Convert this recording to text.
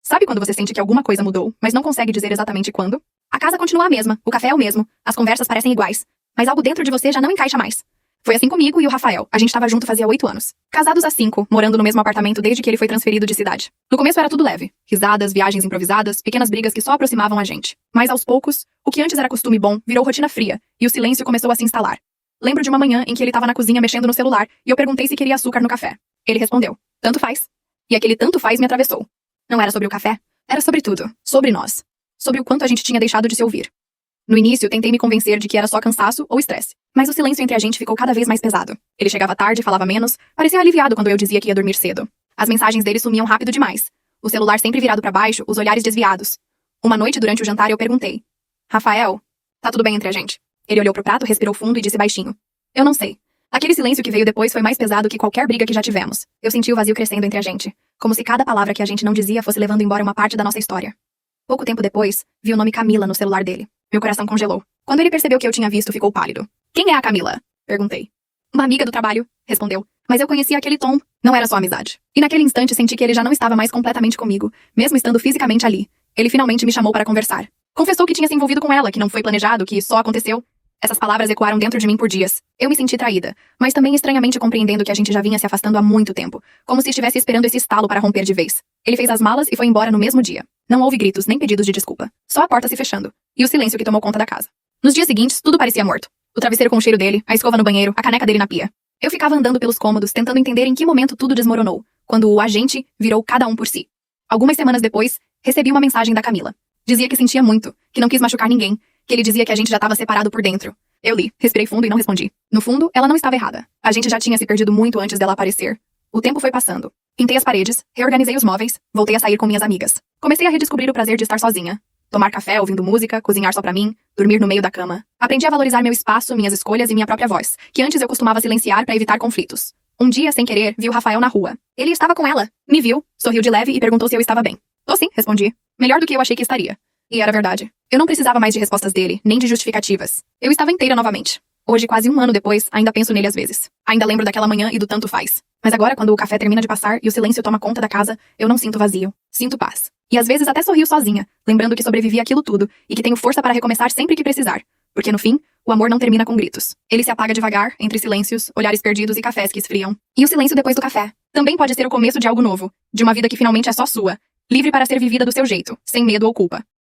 Sabe quando você sente que alguma coisa mudou, mas não consegue dizer exatamente quando? A casa continua a mesma, o café é o mesmo, as conversas parecem iguais, mas algo dentro de você já não encaixa mais. Foi assim comigo e o Rafael. A gente estava junto fazia 8 anos. Casados há 5, morando no mesmo apartamento desde que ele foi transferido de cidade. No começo era tudo leve. Risadas, viagens improvisadas, pequenas brigas que só aproximavam a gente. Mas aos poucos, o que antes era costume bom virou rotina fria, e o silêncio começou a se instalar. Lembro de uma manhã em que ele estava na cozinha mexendo no celular, e eu perguntei se queria açúcar no café. Ele respondeu: tanto faz. E aquele tanto faz me atravessou. Não era sobre o café, era sobre tudo. Sobre nós. Sobre o quanto a gente tinha deixado de se ouvir. No início, tentei me convencer de que era só cansaço ou estresse. Mas o silêncio entre a gente ficou cada vez mais pesado. Ele chegava tarde, falava menos, parecia aliviado quando eu dizia que ia dormir cedo. As mensagens dele sumiam rápido demais. O celular sempre virado para baixo, os olhares desviados. Uma noite durante o jantar eu perguntei: Rafael, tá tudo bem entre a gente? Ele olhou pro prato, respirou fundo e disse baixinho: eu não sei. Aquele silêncio que veio depois foi mais pesado que qualquer briga que já tivemos. Eu senti o vazio crescendo entre a gente, como se cada palavra que a gente não dizia fosse levando embora uma parte da nossa história. Pouco tempo depois, vi o nome Camila no celular dele. Meu coração congelou. Quando ele percebeu que eu tinha visto, ficou pálido. Quem é a Camila? Perguntei. Uma amiga do trabalho, respondeu. Mas eu conhecia aquele Tom. Não era só amizade. E naquele instante senti que ele já não estava mais completamente comigo, mesmo estando fisicamente ali. Ele finalmente me chamou para conversar. Confessou que tinha se envolvido com ela, que não foi planejado, que só aconteceu. Essas palavras ecoaram dentro de mim por dias. Eu me senti traída, mas também estranhamente compreendendo que a gente já vinha se afastando há muito tempo, como se estivesse esperando esse estalo para romper de vez. Ele fez as malas e foi embora no mesmo dia. Não houve gritos nem pedidos de desculpa. Só a porta se fechando. E o silêncio que tomou conta da casa. Nos dias seguintes, tudo parecia morto. O travesseiro com o cheiro dele, a escova no banheiro, a caneca dele na pia. Eu ficava andando pelos cômodos, tentando entender em que momento tudo desmoronou, quando o agente virou cada um por si. Algumas semanas depois, recebi uma mensagem da Camila. Dizia que sentia muito, que não quis machucar ninguém, que ele dizia que a gente já estava separado por dentro. Eu li, respirei fundo e não respondi. No fundo, ela não estava errada. A gente já tinha se perdido muito antes dela aparecer. O tempo foi passando. Pintei as paredes, reorganizei os móveis, voltei a sair com minhas amigas. Comecei a redescobrir o prazer de estar sozinha. Tomar café ouvindo música, cozinhar só pra mim, dormir no meio da cama. Aprendi a valorizar meu espaço, minhas escolhas e minha própria voz, que antes eu costumava silenciar pra evitar conflitos. Um dia, sem querer, vi o Rafael na rua. Ele estava com ela. Me viu, sorriu de leve e perguntou se eu estava bem. Tô sim, respondi. Melhor do que eu achei que estaria. E era verdade. Eu não precisava mais de respostas dele, nem de justificativas. Eu estava inteira novamente. Hoje, quase um ano depois, ainda penso nele às vezes. Ainda lembro daquela manhã e do tanto faz. Mas agora, quando o café termina de passar e o silêncio toma conta da casa, eu não sinto vazio. Sinto paz. E às vezes até sorrio sozinha, lembrando que sobrevivi àquilo tudo e que tenho força para recomeçar sempre que precisar. Porque no fim, o amor não termina com gritos. Ele se apaga devagar, entre silêncios, olhares perdidos e cafés que esfriam. E o silêncio depois do café também pode ser o começo de algo novo, de uma vida que finalmente é só sua, livre para ser vivida do seu jeito, sem medo ou culpa.